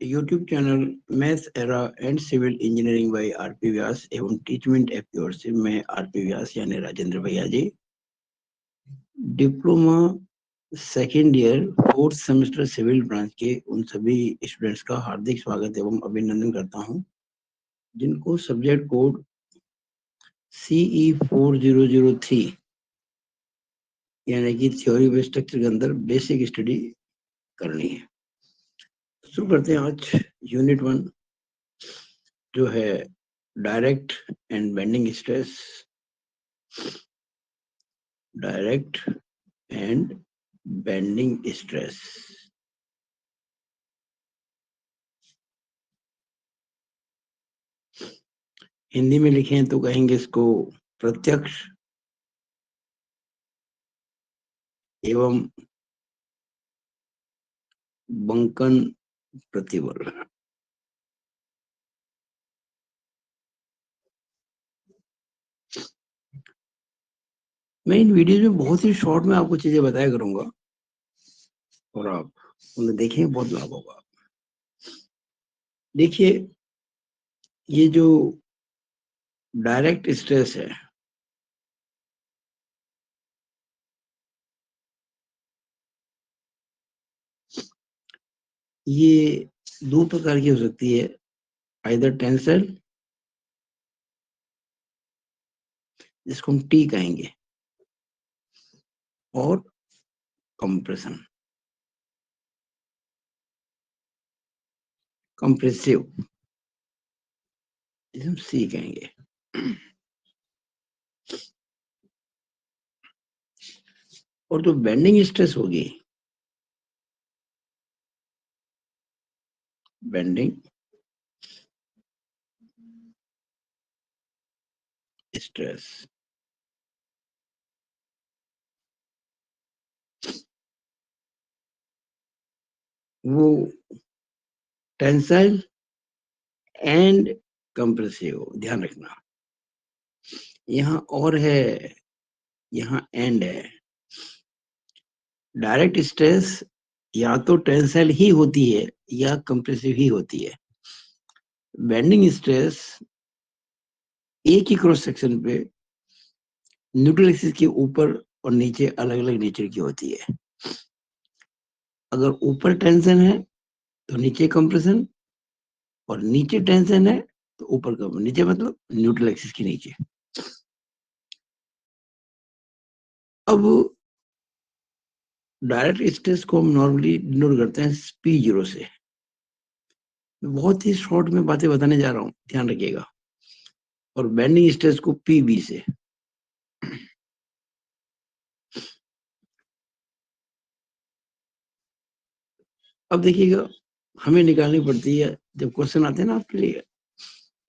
YouTube channel maths era and civil engineering by RP Vyas एवं Teachmint app की ओर से मैं आरपी व्यास यानी राजेंद्र भैया ji diploma second year fourth semester civil branch के उन सभी स्टूडेंट्स का हार्दिक स्वागत एवं अभिनंदन करता हूं जिनको सब्जेक्ट कोड CE 4003 यानी कि थ्योरी बेस्ड स्ट्रक्चर के अंदर बेसिक स्टडी करनी है। शुरू करते हैं आज यूनिट 1 जो है direct and bending stress. Direct and bending stress. Hindi में लिखें तो कहेंगे इसको प्रत्यक्ष एवं बंकन प्रतिबल। मैं इन वीडियो में बहुत ही शॉर्ट में आपको चीजें बताया करूंगा और आप उन्हें देखें, बहुत लाभ होगा। देखिए, ये जो डायरेक्ट स्ट्रेस है ये दो प्रकार की हो सकती है, आइदर टेंसल जिसको हम टी कहेंगे और कंप्रेशन कंप्रेसिव जिसे हम सी कहेंगे। और जो बेंडिंग स्ट्रेस होगी, बेंडिंग स्ट्रेस वो टेंसाइल एंड कंप्रेसिव, ध्यान रखना। यहाँ और है, यहाँ एंड है। डायरेक्ट स्ट्रेस या तो टेंसाइल ही होती है या कंप्रेसिव ही होती है। बेंडिंग स्ट्रेस एक ही क्रॉस सेक्शन पे न्यूट्रल एक्सिस के ऊपर और नीचे अलग अलग नेचर की होती है। अगर ऊपर टेंशन है तो नीचे कंप्रेशन, और नीचे टेंशन है तो ऊपर कंप्रेशन। नीचे मतलब न्यूट्रल एक्सिस के नीचे। अब डायरेक्ट स्ट्रेस को हम नॉर्मली डिनोट करते हैं P0 से। बहुत ही शॉर्ट में बातें बताने जा रहा हूं, ध्यान रखिएगा। और बेंडिंग स्ट्रेस को PB से। अब देखिएगा, हमें निकालनी पड़ती है जब क्वेश्चन आते हैं ना आपके लिए,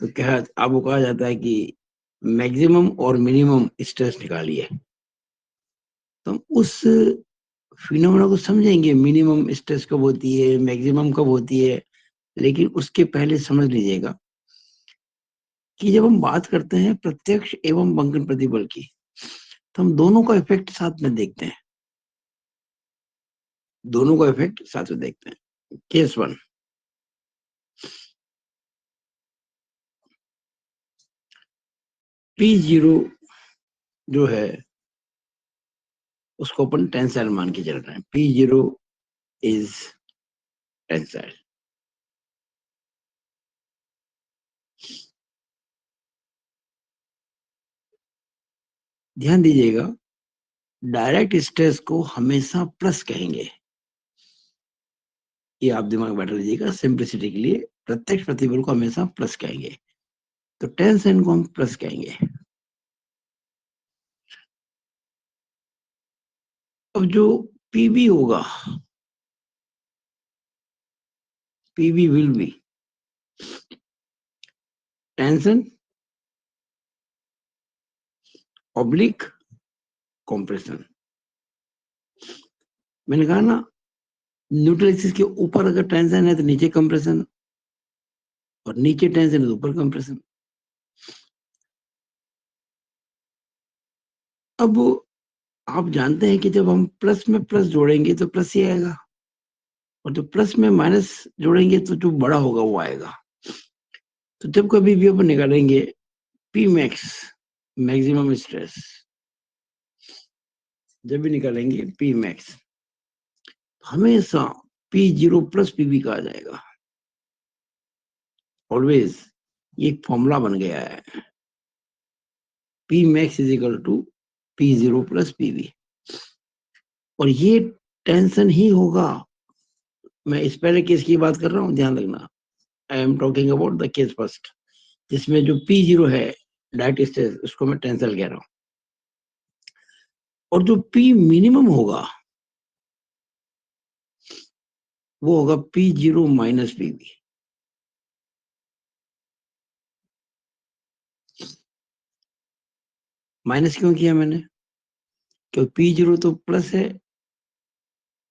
तो क्या आपको कहा जाता है कि मैक्सिमम और मिनिमम स्ट्रेस निकालिए। तो हम उस फिनोमेना को समझेंगे, मिनिमम स्ट्रेस कब होती है, मैक्सिमम कब होती है। लेकिन उसके पहले समझ लीजिएगा कि जब हम बात करते हैं प्रत्यक्ष एवं बंकन प्रतिबल की, तो हम दोनों का इफेक्ट साथ में देखते हैं। दोनों का इफेक्ट साथ में देखते हैं। केस 1, P0 जो है उसको अपन टेंसाइल मान के चल रहे हैं। P0 is tensile. ध्यान दीजिएगा, डायरेक्ट स्ट्रेस को हमेशा प्लस कहेंगे। ये आप दिमाग में बैठा लीजिएगा सिंप्लिसिटी के लिए। प्रत्यक्ष प्रतिबल को हमेशा प्लस कहेंगे, तो टेंशन को हम प्लस कहेंगे। अब जो पीबी होगा, PB will be tension oblique compression. मैंने कहा ना, न्यूट्रल एक्सिस के ऊपर अगर टेंशन है तो नीचे कंप्रेशन, और नीचे टेंशन है तो ऊपर कंप्रेशन। अब आप जानते हैं कि जब हम प्लस में प्लस जोड़ेंगे तो प्लस ही आएगा, और जो प्लस में माइनस जोड़ेंगे तो जो बड़ा होगा वो आएगा। तो जब कभी भी अपन निकालेंगे पी मैक्स मैक्सिमम स्ट्रेस, जब भी निकालेंगे पी मैक्स हमेशा पी जीरो प्लस पीबी कहा जाएगा। ऑलवेज ये एक फॉर्मूला बन गया है, P max is equal to P zero plus PB. और ये टेंशन ही होगा, मैं इस पहले केस की बात कर रहा हूं, ध्यान रखना। I am talking about the case first, जिसमें जो पी जीरो है डायरेक्ट स्ट्रेस, उसको मैं टेंसल कह रहा हूं। और जो पी मिनिमम होगा वो होगा P zero minus PB. Minus क्यों किया मैंने? क्योंकि पी जीरो तो प्लस है,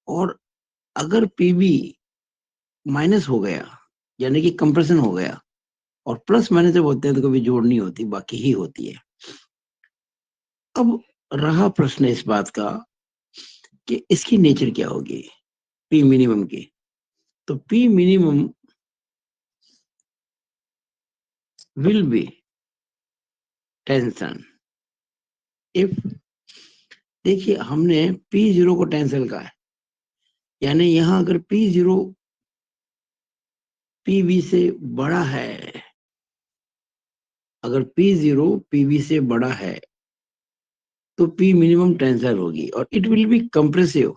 और अगर पीबी माइनस हो गया यानी कि कंप्रेशन हो गया, और प्लस माइनस जब होते हैं तो कभी जोड़ नहीं होती, बाकी ही होती है। अब रहा प्रश्न इस बात का कि इसकी नेचर क्या होगी पी मिनिमम की। तो P minimum will be tension if, देखिए हमने पी जीरो को टेंशन कहा है, यानी यहां अगर पी जीरो पीवी से बड़ा है, अगर पी जीरो पीवी से बड़ा है तो पी मिनिमम टेंसर होगी, और it will be compressive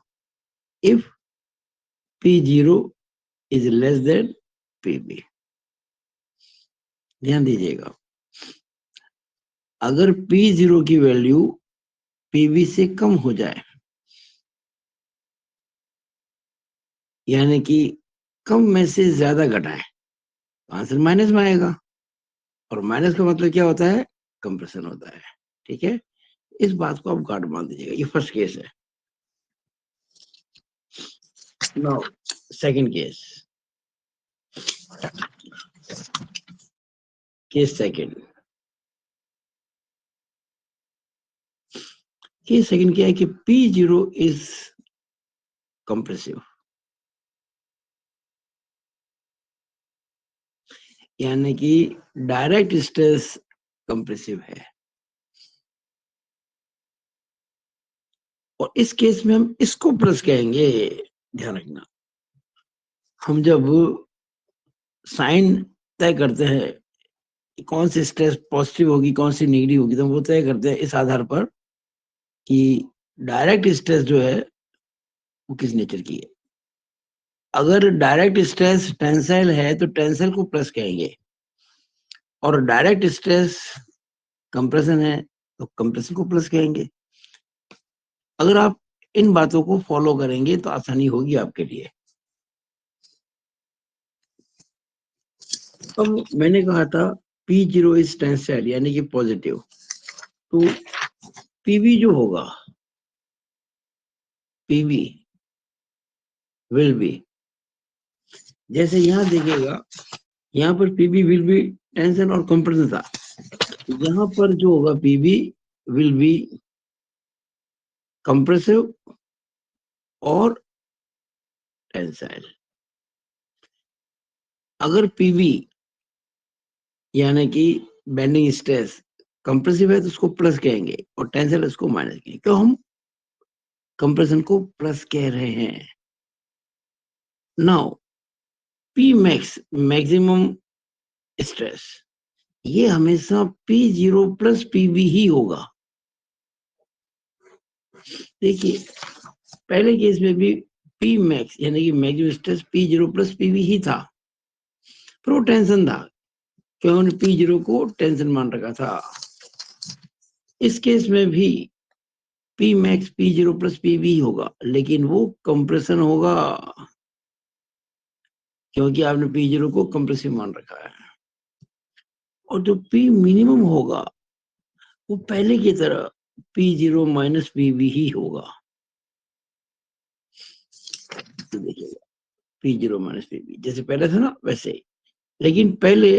if P zero is less than PB. ध्यान दीजिएगा, अगर पी जीरो की वैल्यू पीबी से कम हो जाए, यानी कि कम में से ज्यादा घटाए, तो आंसर माइनस में आएगा, और माइनस का मतलब क्या होता है? कंप्रेशन होता है। ठीक है, इस बात को आप गार्ड मान दीजिएगा। ये फर्स्ट केस है। Now second case, case second. Case second क्या है कि पी जीरो इज कंप्रेसिव, यानी कि डायरेक्ट स्ट्रेस कंप्रेसिव है। और इस केस में हम इसको प्लस कहेंगे। ध्यान रखना, हम जब साइन तय करते हैं कि कौन सी स्ट्रेस पॉजिटिव होगी कौन सी नेगेटिव होगी, तो हम वो तय करते हैं इस आधार पर कि डायरेक्ट स्ट्रेस जो है वो किस नेचर की है। अगर डायरेक्ट स्ट्रेस टेंसाइल है तो टेंसाइल को प्लस कहेंगे, और डायरेक्ट स्ट्रेस कंप्रेशन है तो कंप्रेशन को प्लस कहेंगे। अगर आप इन बातों को फॉलो करेंगे तो आसानी होगी आपके लिए। अब मैंने कहा था पी जीरो इज टेंसाइल यानी कि पॉजिटिव, तो पीवी जो होगा, पीवी विल बी, जैसे यहां देखिएगा, यहाँ पर पीबी विल बी टेंशन और कंप्रेशन था, यहाँ पर जो होगा पीबी विल बी कंप्रेसिव और टेंसाइल। अगर पीबी यानी कि बेंडिंग स्ट्रेस कंप्रेसिव है तो उसको प्लस कहेंगे, और टेंसाइल उसको माइनस कहेंगे। क्यों हम कंप्रेशन को प्लस कह रहे हैं? Now P max maximum stress, ये हमेशा पी जीरो प्लस पीबी ही होगा। देखिए पहले केस में भी पी मैक्स यानी कि maximum stress P zero plus PB ही था, पर वो टेंशन था, क्यों उन्होंने पी जीरो को टेंशन मान रखा था। इस केस में भी P max P zero plus PB होगा, लेकिन वो कंप्रेशन होगा, क्योंकि आपने पी जीरो को कंप्रेसिव मान रखा है। और जो पी मिनिमम होगा वो पहले की तरह पी जीरो माइनस पीबी ही होगा। तो देखिएगा पी जीरो माइनस पीबी जैसे पहले था ना वैसे ही, लेकिन पहले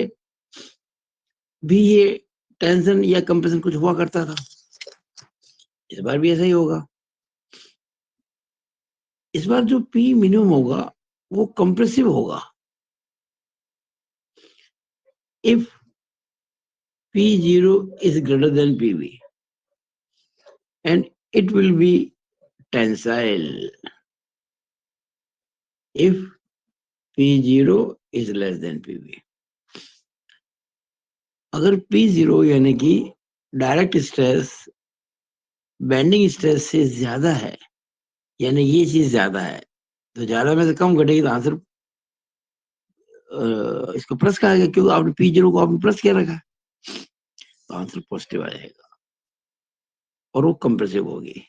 भी ये टेंशन या कंप्रेशन कुछ हुआ करता था, इस बार भी ऐसा ही होगा। इस बार जो पी मिनिमम होगा वो कंप्रेसिव होगा। If P0 is greater than PV and it will be tensile if P0 is less than PV। अगर P0 यानी कि डायरेक्ट स्ट्रेस बेंडिंग स्ट्रेस से ज्यादा है, यानी ये चीज ज्यादा है, तो ज्यादा में से कम घटेगी तो आंसर इसको प्लस कहा गया, क्योंकि आपने P0 को आपने प्लस किया रखा है, तो आंसर पॉजिटिव आ जाएगा और वो कंप्रेसिव होगी,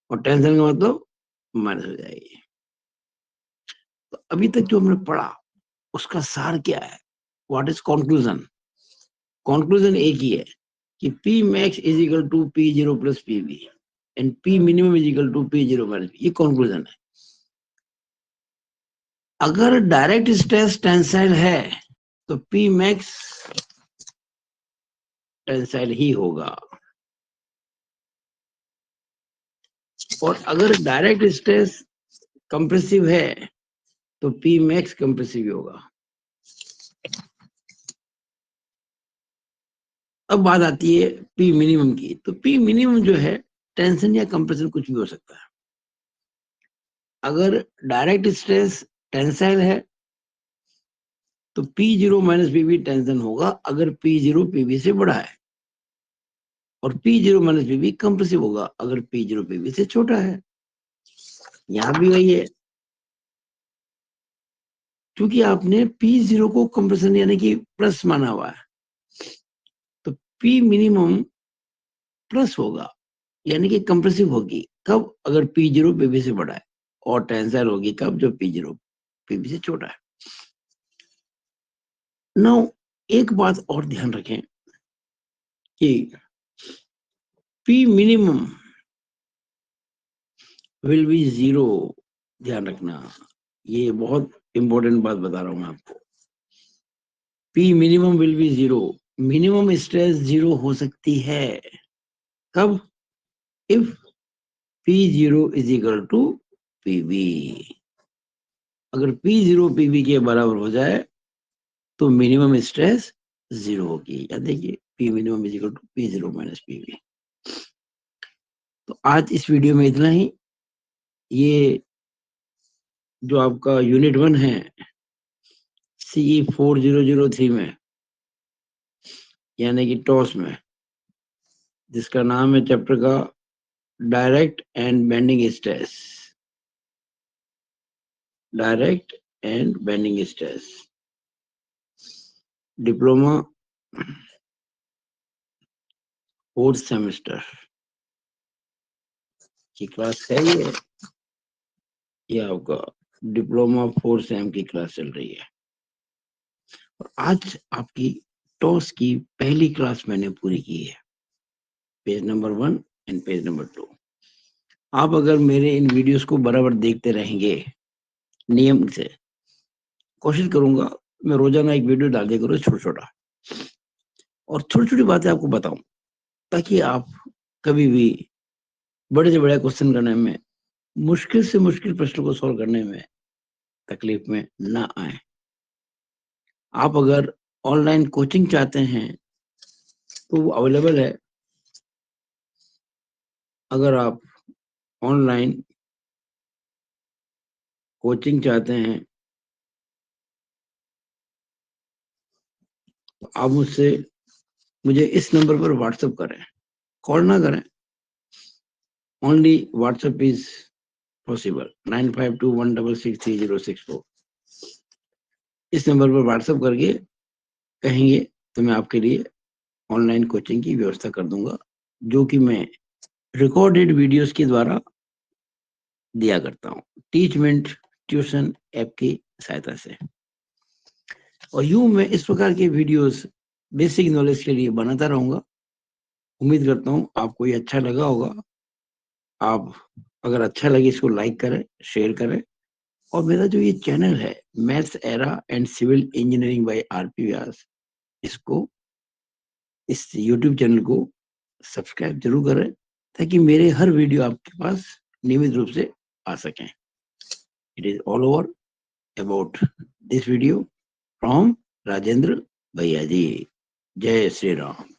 और टेंशन का मतलब माइनस हो जाएगी। तो अभी तक जो हमने पढ़ा उसका सार क्या है? What is conclusion? कंक्लूजन एक ही है कि P max is equal to P0 plus PV and P minimum is equal to P0 minus. ये कंक्लूजन है। अगर डायरेक्ट स्ट्रेस टेंसाइल है तो P max टेंसाइल ही होगा, और अगर डायरेक्ट स्ट्रेस कंप्रेसिव है तो P max कंप्रेसिव होगा। अब बात आती है P मिनिमम की। तो P मिनिमम जो है टेंशन या कंप्रेशन कुछ भी हो सकता है। अगर डायरेक्ट स्ट्रेस टेंसाइल है तो P0 माइनस PV टेंशन होगा अगर P0 PV से बड़ा है, और P0 माइनस PV कंप्रेसिव होगा अगर P0 PV से छोटा है। यहां भी वही है, क्योंकि आपने P0 को कंप्रेशन यानी कि प्लस माना हुआ है, तो P मिनिमम प्लस होगा यानी कि कंप्रेसिव होगी कब? अगर P0 PV से बड़ा है, और टेंसाइल होगी कब? जब P0 PV से छोटा है। नौ एक बात और ध्यान रखें कि P मिनिमम विल बी 0। ध्यान रखना, ये बहुत इंपॉर्टेंट बात बता रहा हूं मैं आपको। P minimum will be 0। Minimum stress 0 हो सकती है कब? If P0 is equal to PV। अगर P0 PV के बराबर हो जाए तो मिनिमम स्ट्रेस 0 होगी। या देखिए P minimum is equal to P0 minus PV। तो आज इस वीडियो में इतना ही। ये जो आपका यूनिट 1 है CE 4003 में, यानी कि टॉस में, जिसका नाम है चैप्टर का direct and bending stress. Direct and bending stress, diploma 4th semester की क्लास है ये आपका डिप्लोमा 4th सेम की क्लास चल रही है। और आज आपकी टॉस की पहली क्लास मैंने पूरी की है, page number 1 and page number 2। आप अगर मेरे इन वीडियोस को बराबर देखते रहेंगे नियम से, कोशिश करूंगा मैं रोजाना एक वीडियो डाल दिया करूँ छोटा छोटा, और छोटी छोटी बातें आपको बताऊं, ताकि आप कभी भी बड़े से बड़े क्वेश्चन करने में, मुश्किल से मुश्किल प्रश्न को सॉल्व करने में तकलीफ में ना आए। आप अगर ऑनलाइन कोचिंग चाहते हैं तो वो अवेलेबल है। अगर आप ऑनलाइन कोचिंग चाहते हैं तो आप मुझे इस नंबर पर व्हाट्सएप करें, कॉल ना करें। Only WhatsApp is possible 9521663064। इस नंबर पर व्हाट्सएप करके कहेंगे तो मैं आपके लिए ऑनलाइन कोचिंग की व्यवस्था कर दूंगा, जो कि मैं रिकॉर्डेड वीडियोस के द्वारा दिया करता हूँ, टीचमेंट ट्यूशन ऐप की सहायता से। और यूं मैं इस प्रकार के वीडियोस बेसिक नॉलेज के लिए बनाता रहूंगा। उम्मीद करता हूँ आपको ये अच्छा लगा होगा। आप अगर अच्छा लगे इसको लाइक करें, शेयर करें, और मेरा जो ये चैनल है maths era and civil engineering by RP Vyas, इसको, इस YouTube चैनल को सब्सक्राइब जरूर करें, ताकि मेरे हर वीडियो आपके पास नियमित रूप से आ सकें। It is all over. about this video from Rajendra Bhaiya ji. Jai Shri Ram.